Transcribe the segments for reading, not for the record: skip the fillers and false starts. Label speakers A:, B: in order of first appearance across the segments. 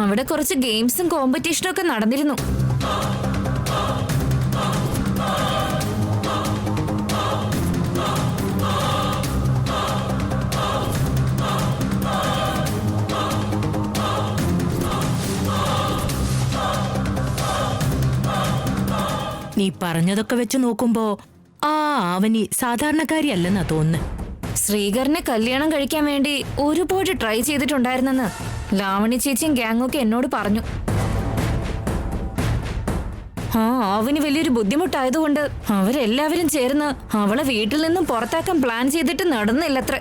A: അവിടെ കുറച്ച് ഗെയിംസും കോമ്പറ്റീഷനും ഒക്കെ നടന്നിരുന്നു.
B: നീ പറഞ്ഞതൊക്കെ വെച്ച് നോക്കുമ്പോ ആ അവനി സാധാരണക്കാരിയല്ലെന്നാ തോന്നുന്നു.
A: ശ്രീകറിനെ കല്യാണം കഴിക്കാൻ വേണ്ടി ഒരുപാട് ട്രൈ ചെയ്തിട്ടുണ്ടായിരുന്നെന്ന് ലാവണി ചേച്ചിയും ഗ്യാങ്ങൊക്കെ എന്നോട് പറഞ്ഞു. അവന് വലിയൊരു ബുദ്ധിമുട്ടായതുകൊണ്ട് അവരെല്ലാവരും ചേർന്ന് അവളെ വീട്ടിൽ നിന്നും പുറത്താക്കാൻ പ്ലാൻ ചെയ്തിട്ട് നടന്നില്ലത്ര.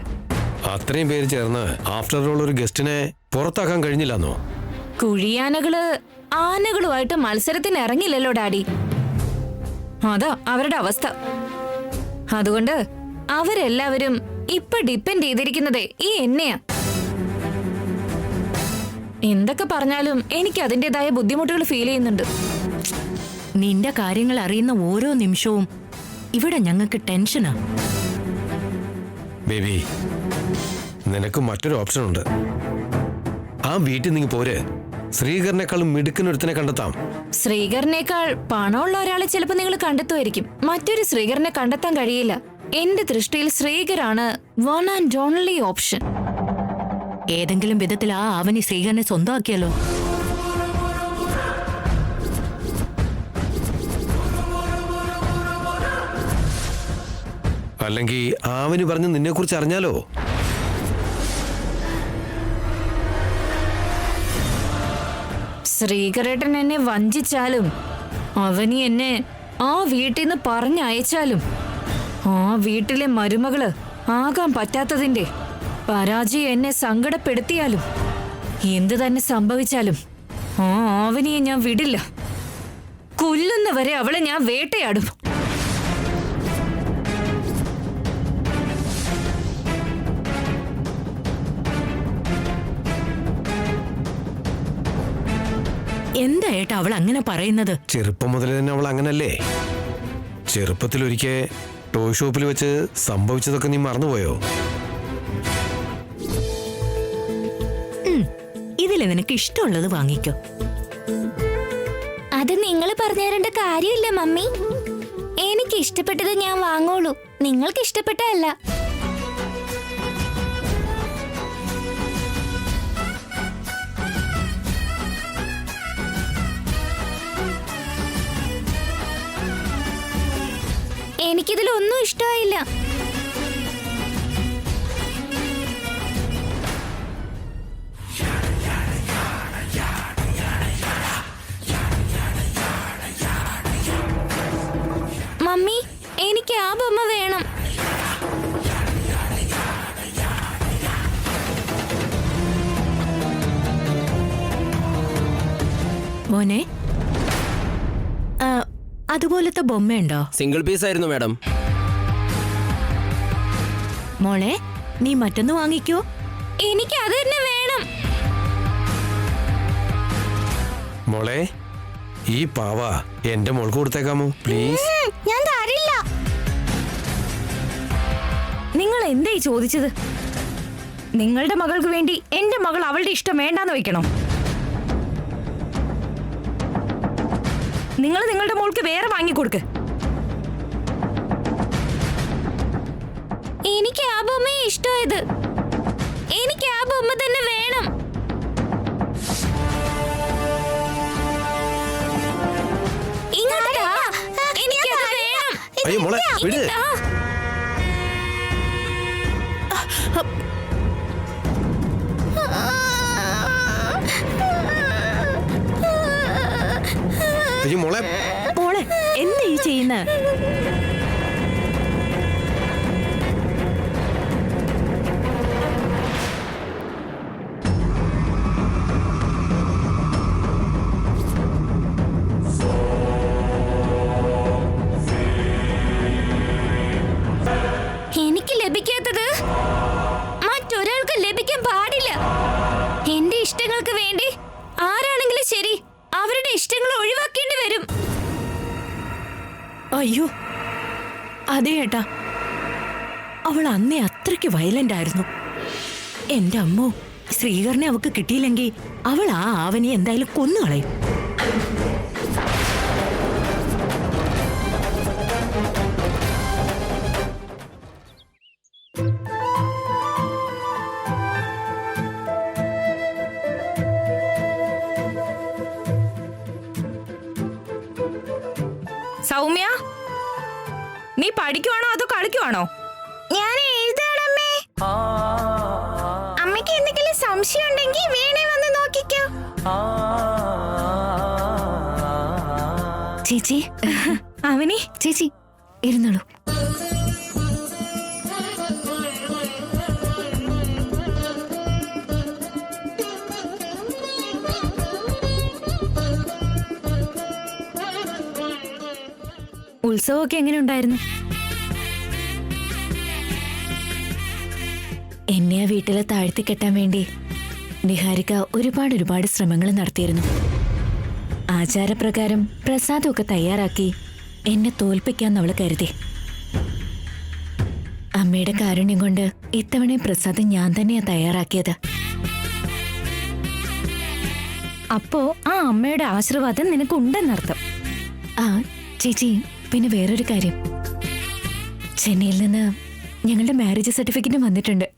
C: അത്രയും പേര് ചേർന്ന് ആഫ്റ്റർ ഓൾ ഒരു ഗസ്റ്റിനെ പുറത്താക്കാൻ കഴിഞ്ഞില്ലെന്നോ?
A: കുഴിയാനകള് ആനകളുമായിട്ട് മത്സരത്തിന് ഇറങ്ങില്ലല്ലോ ഡാഡി. അതാ അവരുടെ അവസ്ഥ. അതുകൊണ്ട് അവരെല്ലാവരും ഇപ്പൊ ഡിപ്പെൻഡ് ചെയ്തിരിക്കുന്നതേ ഈ എന്നെയാ. എന്തൊക്കെ പറഞ്ഞാലും എനിക്ക് അതിൻ്റെതായ ബുദ്ധിമുട്ടുകൾ ഫീൽ ചെയ്യുന്നുണ്ട്.
B: നിന്റെ കാര്യങ്ങൾ അറിയുന്ന ഓരോ നിമിഷവും ഇവിടെ ഞങ്ങൾക്ക് ടെൻഷനാ.
C: ബേബി, നിനക്ക് മറ്റൊരു ഓപ്ഷൻ ഉണ്ട്. ആ വീട്ടിൽ നീ പോര്. ശ്രീകറിനേക്കാളും മിടുക്കനൊരുത്തിനെ കണ്ടെത്താം.
A: ശ്രീകറിനേക്കാൾ പണമുള്ള ഒരാളെ ചിലപ്പോൾ നിങ്ങൾ കണ്ടെത്തുമായിരിക്കും. മറ്റൊരു ശ്രീകറിനെ കണ്ടെത്താൻ കഴിയില്ല. എന്റെ ദൃഷ്ടിയിൽ ശ്രീകറാണ് വൺ ആൻഡ് ഓൺലി ഓപ്ഷൻ.
B: ഏതെങ്കിലും വിധത്തിൽ ആ അവനി ശ്രീകറിനെ സ്വന്തമാക്കിയല്ലോ.
C: അല്ലെങ്കിൽ ആവന് പറഞ്ഞ് നിന്നെ കുറിച്ച് അറിഞ്ഞാലോ?
A: ശ്രീകരേട്ടൻ എന്നെ വഞ്ചിച്ചാലും അവനി എന്നെ ആ വീട്ടിൽ നിന്ന് പറഞ്ഞയച്ചാലും ആ വീട്ടിലെ മരുമകള് ആകാൻ പറ്റാത്തതിന്റെ പരാജയം എന്നെ സങ്കടപ്പെടുത്തിയാലും എന്തു തന്നെ സംഭവിച്ചാലും ആ അവനിയെ ഞാൻ വിടില്ല. കൊല്ലുന്നവരെ അവളെ ഞാൻ വേട്ടയാടും.
B: എന്താ ഏട്ടാ അവൾ അങ്ങനെ പറയുന്നത്?
C: ചെറുപ്പം മുതൽ തന്നെ അവൾ അങ്ങനല്ലേ? ചെറുപ്പത്തിലൊരിക്കൽ ടോയ് ഷോപ്പിൽ വെച്ച് സംഭവിച്ചതൊക്കെ നീ മറന്നുപോയോ?
B: ഇതില് നിനക്ക് ഇഷ്ടമുള്ളത് വാങ്ങിക്കോ.
D: അത് നിങ്ങൾ പറഞ്ഞു തരേണ്ട കാര്യമില്ല മമ്മി. എനിക്ക് ഇഷ്ടപ്പെട്ടത് ഞാൻ വാങ്ങോളൂ, നിങ്ങൾക്ക് ഇഷ്ടപ്പെട്ടതല്ല. എനിക്കിതിലൊന്നും ഇഷ്ടമായില്ല. മമ്മി, എനിക്ക് ആ ബൊമ്മ വേണം.
B: മോനെ, അതുപോലത്തെ ബൊമ്മയുണ്ടോ?
E: സിംഗിൾ പീസ് ആയിരുന്നു മാഡം.
B: മോളെ, നീ മറ്റൊന്ന് വാങ്ങിക്കോ.
A: എനിക്ക് അത് തന്നെ വേണം.
C: മോളെ, ഈ പാവ എന്റെ മോൾക്ക് കൊടുത്തേക്കാമോ പ്ലീസ്?
D: ഞാൻ തരില്ല.
A: നിങ്ങൾ എന്തായി ചോദിച്ചത്? നിങ്ങളുടെ മകൾക്ക് വേണ്ടി എന്റെ മകൾ അവളുടെ ഇഷ്ടം വേണ്ടാന്ന് വെക്കണോ? നിങ്ങൾ നിങ്ങളുടെ മോൾക്ക് വേറെ വാങ്ങിക്കൊടുക്ക്.
D: എനിക്ക് ആ ബൊമ്മയെ ഇഷ്ടമായത്. എനിക്ക് ആ ബൊമ്മ തന്നെ വേണം.
A: ഇങ്ങോട്ട് വാ. എനിക്കത് വേണം.
C: അയ്യോ മോളെ, വിട്. അയ്യോ മോളെ.
B: മോളെ, എന്താ ഈ ചെയ്യുന്ന?
D: എനിക്ക് ലഭിക്കാത്തത് മറ്റൊരാൾക്ക് ലഭിക്കാൻ പാടില്ല. എന്റെ ഇഷ്ടങ്ങൾക്ക് വേണ്ടി ആരാണെങ്കിലും ശരി, അവരുടെ ഇഷ്ടങ്ങൾ ഒഴിവാക്കേണ്ടി വരും.
B: അയ്യോ, അതെ ഏട്ടാ, അവൾ അന്നേ അത്രയ്ക്ക് വയലന്റ് ആയിരുന്നു. എന്റെ അമ്മോ, ശ്രീകരനെ അവക്ക് കിട്ടിയില്ലെങ്കിൽ അവൾ ആ ആവനെ എന്തായാലും കൊന്നുകളയും.
A: സൗമ്യ, നീ പഠിക്കുവാണോ അതോ കളിക്കുവാണോ?
D: ഞാൻ എഴുതാണമ്മേ. അമ്മയ്ക്ക് എന്തെങ്കിലും സംശയം ഉണ്ടെങ്കിൽ വേണേ വന്ന് നോക്കിക്കോ.
A: ചേച്ചി, അവനെ ചേച്ചി ഇരുന്നോളൂ. ഉത്സവമൊക്കെ എങ്ങനെ ഉണ്ടായിരുന്നു? എന്നെ ആ വീട്ടിലെ താഴ്ത്തി കെട്ടാൻ വേണ്ടി നിഹാരിക ഒരുപാട് ശ്രമങ്ങൾ നടത്തിയിരുന്നു. ആചാരപ്രകാരം പ്രസാദമൊക്കെ തയ്യാറാക്കി എന്നെ തോൽപ്പിക്കാന്ന് അവള് കരുതി. അമ്മയുടെ കാരുണ്യം കൊണ്ട് ഇത്തവണ പ്രസാദം ഞാൻ തന്നെയാ തയ്യാറാക്കിയത്. അപ്പോ ആ അമ്മയുടെ ആശീർവാദം നിനക്കുണ്ടെന്നർത്ഥം. ആ ചേച്ചി, പിന്നെ വേറൊരു കാര്യം, ചെന്നൈയിൽ നിന്ന് ഞങ്ങളുടെ മാരേജ് സർട്ടിഫിക്കറ്റ് വന്നിട്ടുണ്ട്.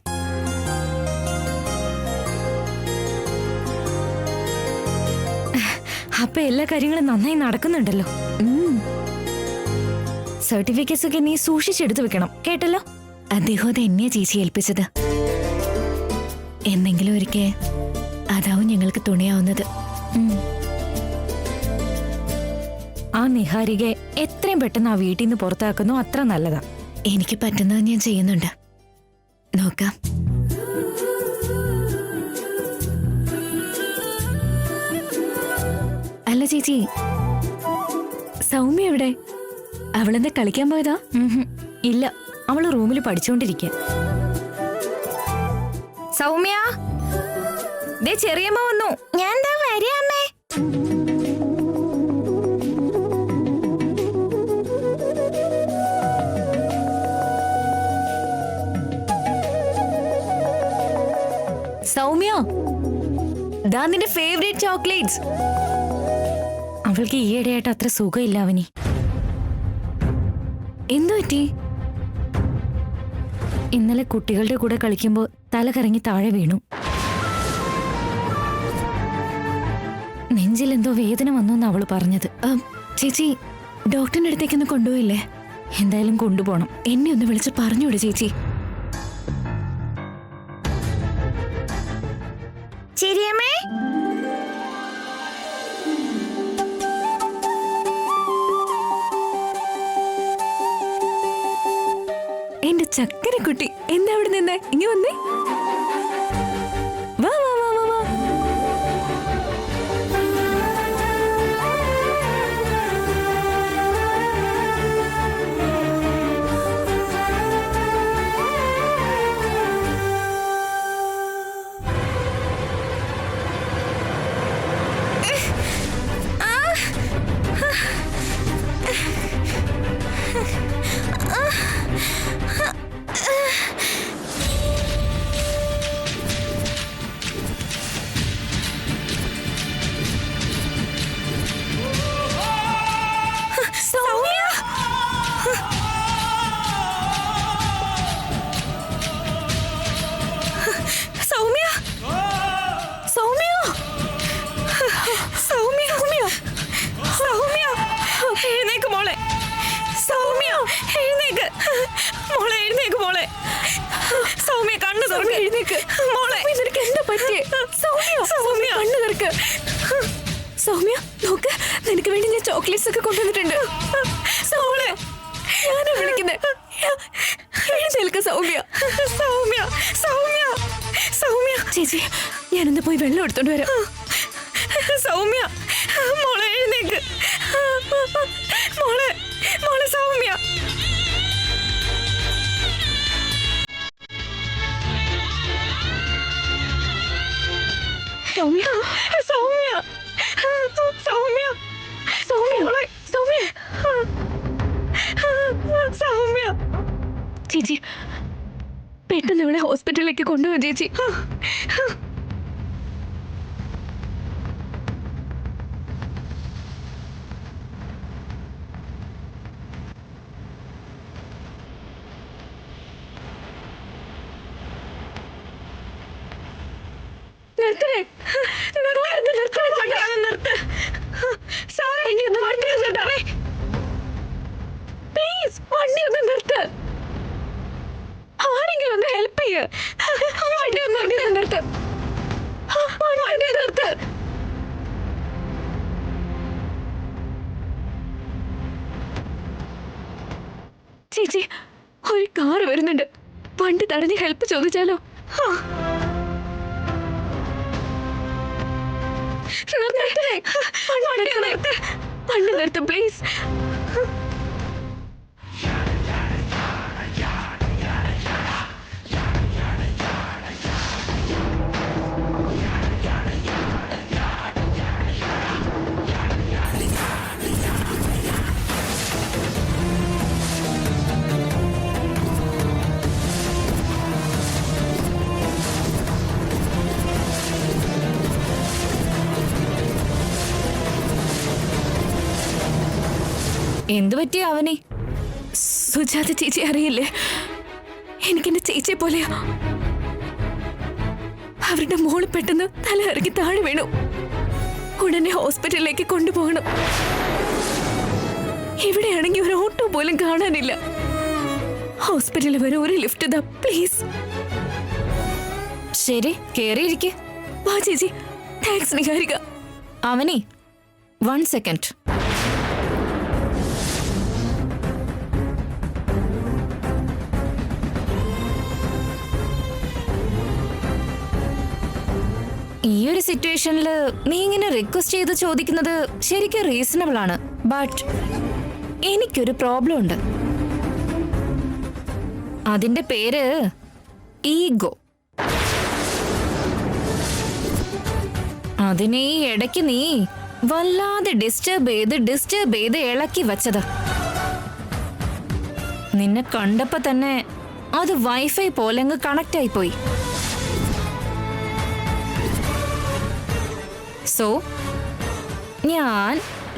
A: അപ്പൊ എല്ലാ കാര്യങ്ങളും നന്നായി നടക്കുന്നുണ്ടല്ലോ. സർട്ടിഫിക്കറ്റ്സ് ഒക്കെ നീ സൂക്ഷിച്ചെടുത്ത് വെക്കണം, കേട്ടല്ലോ? അദ്ദേഹം അത് എന്നെയാ ചേച്ചി ഏൽപ്പിച്ചത്. എന്തെങ്കിലും ഒരിക്കൽ അതാവും ഞങ്ങൾക്ക് തുണയാവുന്നത്. ആ നിഹാരികയെ എത്രയും പെട്ടെന്ന് ആ വീട്ടിൽ നിന്ന് പുറത്താക്കുന്നു അത്ര നല്ലതാ. എനിക്ക് പറ്റുന്നത് ഞാൻ ചെയ്യുന്നുണ്ട്, നോക്കാം. അല്ല ചേച്ചി, സൗമ്യ എവിടെ? അവളെന്താ കളിക്കാൻ പോയതാ? ഇല്ല, അവള് റൂമിൽ പഠിച്ചുകൊണ്ടിരിക്കുക. സൗമ്യ, ദേ ചെറിയമ്മ വന്നു.
D: ഞാൻ എന്താ വരാമേ?
A: സൗമ്യ, ദാ നിന്റെ ഫേവറേറ്റ് ചോക്ലേറ്റ്സ്. അവൾക്ക് ഈയിടെയായിട്ട് അത്ര സുഖമില്ല അവനി. എന്തു പറ്റി? ഇന്നലെ കുട്ടികളുടെ കൂടെ കളിക്കുമ്പോ തല കറങ്ങി താഴെ വീണു. നെഞ്ചിലെന്തോ വേദന വന്നു എന്ന് അവള് പറഞ്ഞത്. ചേച്ചി, ഡോക്ടറിന്റെ അടുത്തേക്കൊന്ന് കൊണ്ടുപോയില്ലേ? എന്തായാലും കൊണ്ടുപോകണം. എന്നെ ഒന്ന് വിളിച്ച് പറഞ്ഞൂടെ ചേച്ചി?
D: ശരിയമ്മേ.
A: എന്റെ ചക്കരക്കുട്ടി, എന്താ അവിടെ നിന്നേ? ഇങ്ങ വന്നേ. വാ വാ വാ വാ വാ. സൗമ്യ, നോക്ക്, നിനക്ക് വേണ്ടി ഞാൻ ചോക്ലേറ്റ്സ് ഒക്കെ കൊണ്ടുവന്നിട്ടുണ്ട്. സൗമ്യ, ഞാനാ വിളിക്കുന്നത്. എഴുന്നേൽക്ക് സൗമ്യ. സൗമ്യ, സൗമ്യ, സൗമ്യ. ചേച്ചി, ഞാനൊന്ന് പോയി വെള്ളം എടുത്തോണ്ട് വരാം. സൗമ്യ, മോളെ എഴുന്നേക്ക്. മോളെ, മോളെ സൗമ്യ. സൗമ്യ, സൗമ്യ, സൗമ്യ, സൗമ്യ, സൗമ്യ, സൗമ്യ. ചേച്ചി, പെട്ടെന്ന് ഇവിടെ ഹോസ്പിറ്റലിലേക്ക് കൊണ്ടുപോകും ചേച്ചി. പ്ലീസ് വണ്ടി ഒന്ന് നിർത്ത്. ആരെങ്കിലും ഒന്ന് ഹെൽപ്പ് ചെയ്യ്. വണ്ടി ഒന്ന് നിർത്ത്. വണ്ടി നിർത്ത്. ചേച്ചി, ഒരു കാറ് വരുന്നുണ്ട്. വണ്ടി തടഞ്ഞ് ഹെൽപ്പ് ചോദിച്ചാലോ? വണ്ടി നിർത്ത് പ്ലീസ്. എന്തു പറ്റിയ അവനെ? സുജാത ചേച്ചി അറിയില്ലേ? എനിക്കെന്റെ ചേച്ചിയെ പോലെയാ. അവരുടെ മോള് പെട്ടെന്ന് തല ഇറക്കി താഴെ വീണു. ഉടനെ ഹോസ്പിറ്റലിലേക്ക് കൊണ്ടുപോകണം. ഇവിടെയാണെങ്കിൽ ഒരു ഓട്ടോ പോലും കാണാനില്ല. ഹോസ്പിറ്റലിൽ വരെ ഒരു ലിഫ്റ്റ് ഇതാ പ്ലീസ്. ശരി, കേറിയിരിക്കെ. വാ ചേച്ചി. താങ്ക്സ് നിഹാരിക. അവനെ 1 സെക്കൻഡ്. ഈ ഒരു സിറ്റുവേഷനിൽ നീ ഇങ്ങനെ റിക്വസ്റ്റ് ചെയ്ത് ചോദിക്കുന്നത് ശരിക്കും റീസണബിൾ ആണ്. ബട്ട് എനിക്കൊരു പ്രോബ്ലം ഉണ്ട്. അതിന്റെ പേര് ഈഗോ. അതിനെ ഈ ഇടയ്ക്ക് നീ വല്ലാതെ ഡിസ്റ്റർബ് ചെയ്ത് ഇളക്കി വച്ചത്. നിന്നെ കണ്ടപ്പോ തന്നെ അത് വൈഫൈ പോലെ അങ്ങ് കണക്ട് ആയിപ്പോയി. സോ ഞാൻ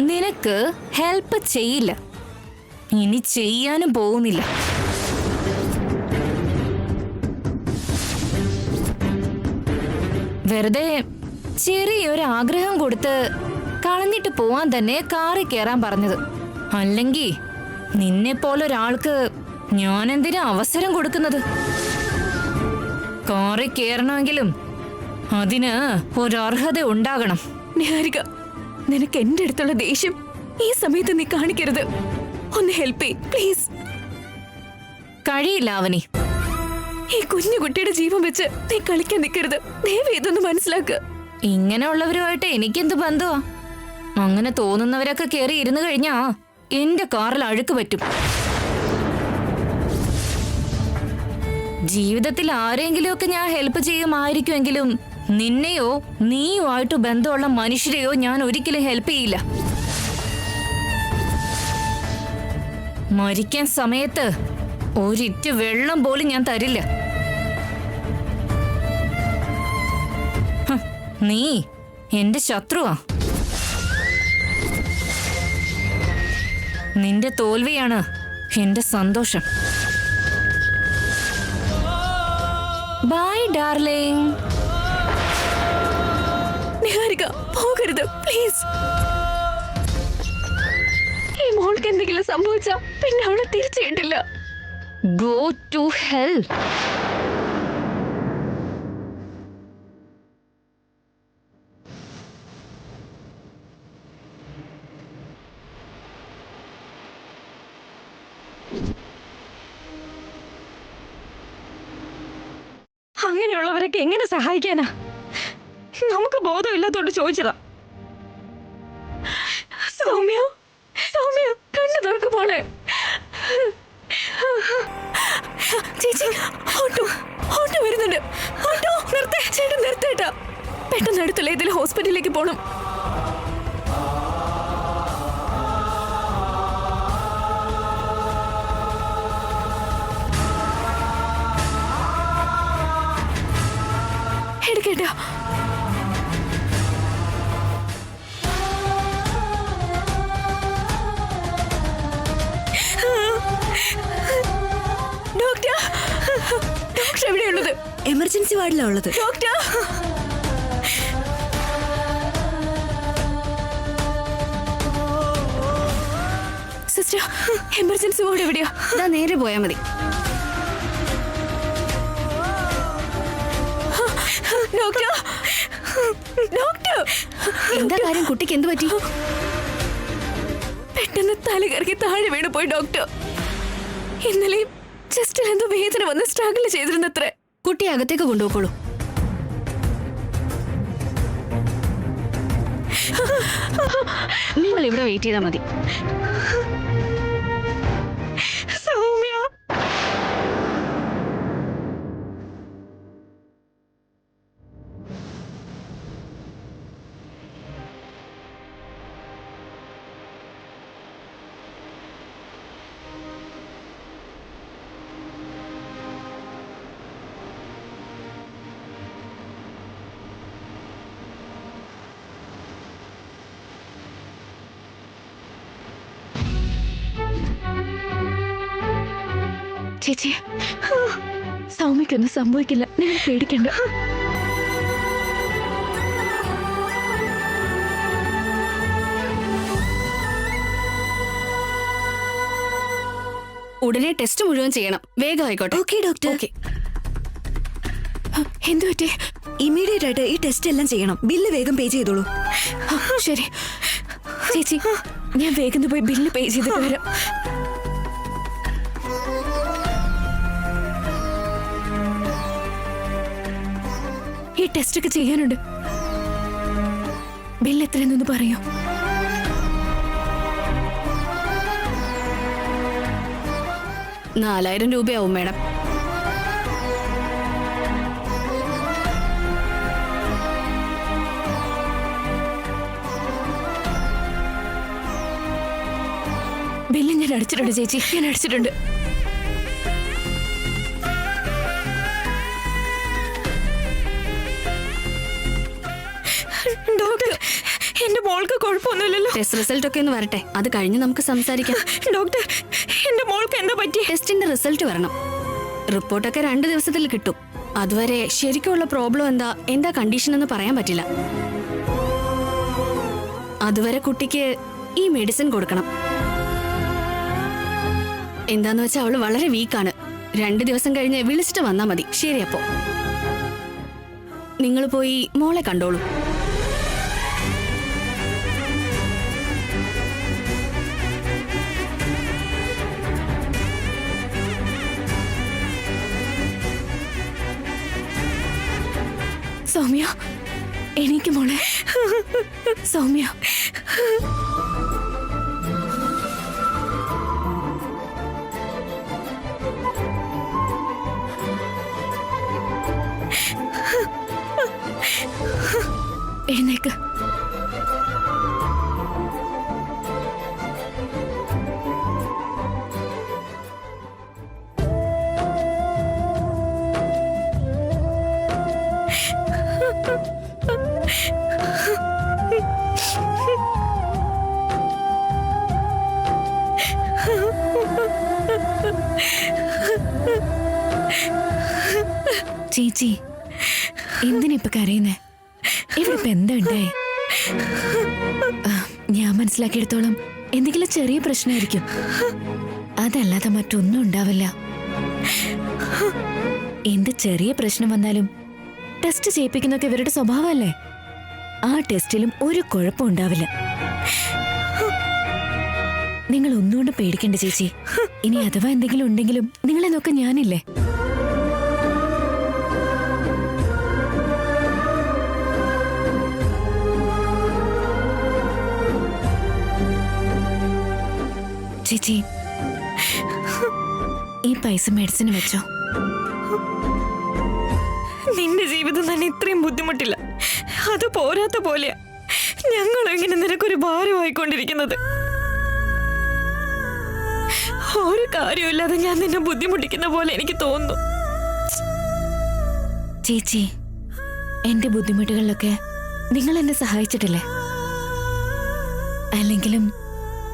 A: നിനക്ക് ഹെൽപ്പ് ചെയ്യില്ല, ഇനി ചെയ്യാനും പോകുന്നില്ല. വെറുതെ ചെറിയൊരു ആഗ്രഹം കൊടുത്ത് കളഞ്ഞിട്ട് പോവാൻ തന്നെ കാറിൽ കയറാൻ പറഞ്ഞത്. അല്ലെങ്കിൽ നിന്നെ പോലൊരാൾക്ക് ഞാൻ എന്തിനാ അവസരം കൊടുക്കുന്നത്? കാറിൽ കയറണമെങ്കിലും അതിന് ഒരർഹത ഉണ്ടാകണം. നിഹാരിക, നിനക്ക് എന്റെ അടുത്തുള്ള ദേഷ്യം ഈ സമയത്ത് നീ കാണിക്കരുത്. ഒന്ന് ഹെൽപ്പ് ചെയ്യ് പ്ലീസ്. കഴിയില്ല അവനി. ഈ കുഞ്ഞു കുട്ടിയുടെ ജീവൻ വെച്ച് നീ കളിക്കാൻ നിൽക്കരുത്. ദയവ് ഇതൊന്ന് മനസ്സിലാക്കുക. ഇങ്ങനെയുള്ളവരുമായിട്ട് എനിക്കെന്ത് ബന്ധമാ? അങ്ങനെ തോന്നുന്നവരൊക്കെ കയറി ഇരുന്ന് കഴിഞ്ഞാ എന്റെ കാറിൽ അഴുക്ക് പറ്റും. ജീവിതത്തിൽ ആരെങ്കിലുമൊക്കെ ഞാൻ ഹെൽപ്പ് ചെയ്യുമായിരിക്കുമെങ്കിലും നിന്നെയോ നീയുമായിട്ട് ബന്ധമുള്ള മനുഷ്യരെയോ ഞാൻ ഒരിക്കലും ഹെൽപ്പ് ചെയ്യില്ല. മരിക്കാൻ സമയത്ത് ഒരിറ്റ് വെള്ളം പോലും ഞാൻ തരില്ല. നീ എന്റെ ശത്രുവാ. നിന്റെ തോൽവിയാണ് എന്റെ സന്തോഷം. By darling. നിഹാരിക, പോകരുത് പ്ലീസ്. ഈ മോൾക്ക് എന്തെങ്കിലും സംഭവിച്ച പിന്നെ അവളെ തിരിച്ചു കിട്ടില്ല. Go to hell. അങ്ങനെയുള്ളവരൊക്കെ എങ്ങനെ സഹായിക്കാനാ? നമുക്ക് ബോധമില്ലാത്തോണ്ട് ചോദിച്ചതാ. സൗമ്യ, സൗമ്യ, കണ്ണു തുറക്ക് പോണേ. ചേച്ചി, ഓട്ടോ വരുന്നുണ്ട്. ഓട്ടോ നിർത്തേ. ചേട്ടൻ നിർത്തേട്ടാ. പെട്ടെന്ന് അടുത്തുള്ള ഏതെങ്കിലും ഹോസ്പിറ്റലിലേക്ക് പോണം. എടുക്കേട്ടാ. ഡോക്ടർ എവിടെയുള്ളത്?
E: എമർജൻസി വാർഡിലാണ് ഉള്ളത്.
A: ഡോക്ടർ, എമർജൻസി വാർഡ് എവിടെയാ?
E: ഇതാ നേരെ പോയാ മതി.
A: ഡോക്ടർ, ഡോക്ടർ,
E: എന്താ കാര്യം? കുട്ടിക്ക് എന്ത് പറ്റി?
A: പെട്ടെന്ന് തല കറക്കി താഴെ വീണ് പോയി ഡോക്ടർ. ഇന്നലെയും ചെസ്റ്റിൽ എന്തോ വേദന വന്ന് സ്ട്രഗിൾ ചെയ്തിരുന്നത്രേ.
E: കുട്ടിയെ അകത്തേക്ക് കൊണ്ടുപോയിക്കോളൂ. നിങ്ങൾ ഇവിടെ വെയിറ്റ് ചെയ്താൽ മതി.
A: സൗമ്യ, ചേച്ചി, സൗമ്യക്കൊന്നും സംഭവിക്കില്ല, നിങ്ങൾ പേടിക്കണ്ട.
E: ഉടനെ ടെസ്റ്റ് മുഴുവൻ ചെയ്യണം. വേഗം ആയിക്കോട്ടെ.
F: Okay doctor.
E: ഓക്കെ.
A: എന്തു പറ്റി?
F: ഇമ്മീഡിയറ്റ് ആയിട്ട് ഈ ടെസ്റ്റ് എല്ലാം ചെയ്യണം. ബില്ല് വേഗം പേ ചെയ്തോളൂ.
A: ശരി ചേച്ചി, ഞാൻ വേഗം പോയി ബില്ല് പേ ചെയ്തിട്ട് വരാം. ഈ ടെസ്റ്റ് ഒക്കെ ചെയ്യാനുണ്ട്. ബില്ല് എത്രയെന്നൊന്ന് പറയോ?
E: ₹4000 മാഡം.
A: ബില്ല് ഞാൻ അടിച്ചിട്ടുണ്ട് ചേച്ചി, ഞാൻ അടിച്ചിട്ടുണ്ട്. ഡോക്ടർ, എന്റെ മോൾക്ക് കുഴപ്പമൊന്നുമില്ലല്ലോ?
E: ടെസ്റ്റ് റിസൾട്ട് ഒക്കെ ഒന്ന് വരട്ടെ, അത് കഴിഞ്ഞ് നമുക്ക് സംസാരിക്കാം.
A: ഡോക്ടർ, എന്റെ മോൾക്ക് എന്താ പറ്റി?
E: ടെസ്റ്റിന്റെ റിസൾട്ട് വരണം. റിപ്പോർട്ടൊക്കെ 2 ദിവസത്തിൽ കിട്ടും. അതുവരെ ശരിക്കുള്ള പ്രോബ്ലം എന്താ കണ്ടീഷൻ എന്ന് പറയാൻ പറ്റില്ല. അതുവരെ കുട്ടിക്ക് ഈ മെഡിസിൻ കൊടുക്കണം. എന്താന്ന് വെച്ചാൽ അവള് വളരെ വീക്കാണ്. 2 ദിവസം കഴിഞ്ഞ് വിളിച്ചിട്ട് വന്നാ മതി. ശരി, അപ്പോ നിങ്ങൾ പോയി മോളെ കണ്ടോളൂ.
A: സൗമ്യ, എനിക്ക് മോളെ. സൗമ്യ, എഴുന്നേക്ക്. ചേച്ചി, എന്തിനിപ്പൊ കരയുന്നേ? ഇവിടെ ഇപ്പൊ എന്താ ഉണ്ടായേ? ഞാൻ മനസ്സിലാക്കിയെടുത്തോളം എന്തെങ്കിലും ചെറിയ പ്രശ്നമായിരിക്കും, അതല്ലാതെ മറ്റൊന്നും ഉണ്ടാവില്ല. എന്ത് ചെറിയ പ്രശ്നം വന്നാലും ടെസ്റ്റ് ചെയ്യിപ്പിക്കുന്നൊക്കെ ഇവരുടെ സ്വഭാവമല്ലേ. ആ ടെസ്റ്റിലും ഒരു കുഴപ്പം ഉണ്ടാവില്ല. നിങ്ങൾ ഒന്നുകൊണ്ട് പേടിക്കണ്ട ചേച്ചി. ഇനി അഥവാ എന്തെങ്കിലും ഉണ്ടെങ്കിലും നിങ്ങളെ നോക്കാൻ ഞാനില്ലേ. ചേച്ചി, ഈ പൈസ മെഡിസിന് വെച്ചോ. നിന്റെ ജീവിതം തന്നെ ഇത്രയും ബുദ്ധിമുട്ടില്ല, അത് പോരാത്ത പോലെയാ ഞങ്ങൾ ഇങ്ങനെ നിനക്കൊരു ഭാരമായിക്കൊണ്ടിരിക്കുന്നത്. ഒരു കാര്യമില്ലാതെ ഞാൻ നിന്നെ ബുദ്ധിമുട്ടിക്കുന്ന പോലെ എനിക്ക് തോന്നുന്നു. ചേച്ചി, എന്റെ ബുദ്ധിമുട്ടുകളിലൊക്കെ നിങ്ങൾ എന്നെ സഹായിച്ചിട്ടില്ലേ? അല്ലെങ്കിലും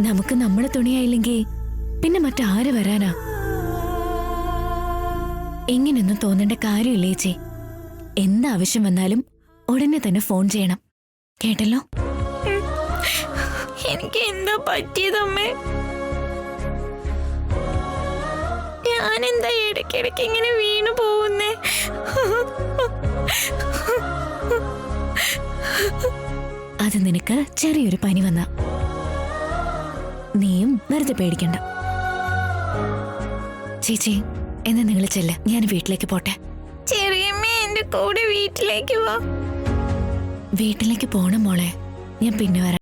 A: നമുക്ക് നമ്മുടെ തുണിയായില്ലെങ്കിൽ പിന്നെ മറ്റാര് വരാനാ? ഇങ്ങനൊന്നും തോന്നേണ്ട കാര്യമില്ലേ ചേച്ചി. എന്താവശ്യം വന്നാലും ഉടനെ തന്നെ ഫോൺ ചെയ്യണം, കേട്ടല്ലോ? എനിക്ക് എന്താ പറ്റിയതമ്മേ? ഞാനെന്താ ഇടയ്ക്കിടയ്ക്ക് ഇങ്ങനെ വീണു പോകുന്നേ?
F: അത് നിനക്ക് ചെറിയൊരു പനി വന്ന, നീയും വെറുതെ പേടിക്കണ്ട. ചേച്ചി, എന്നാ നിങ്ങൾ ചെല്ല, ഞാൻ വീട്ടിലേക്ക് പോട്ടെ.
A: ചെറിയമ്മ എന്റെ കൂടെ വീട്ടിലേക്ക് വാ.
F: വീട്ടിലേക്ക് പോണം മോളെ, ഞാൻ പിന്നെ വരാം.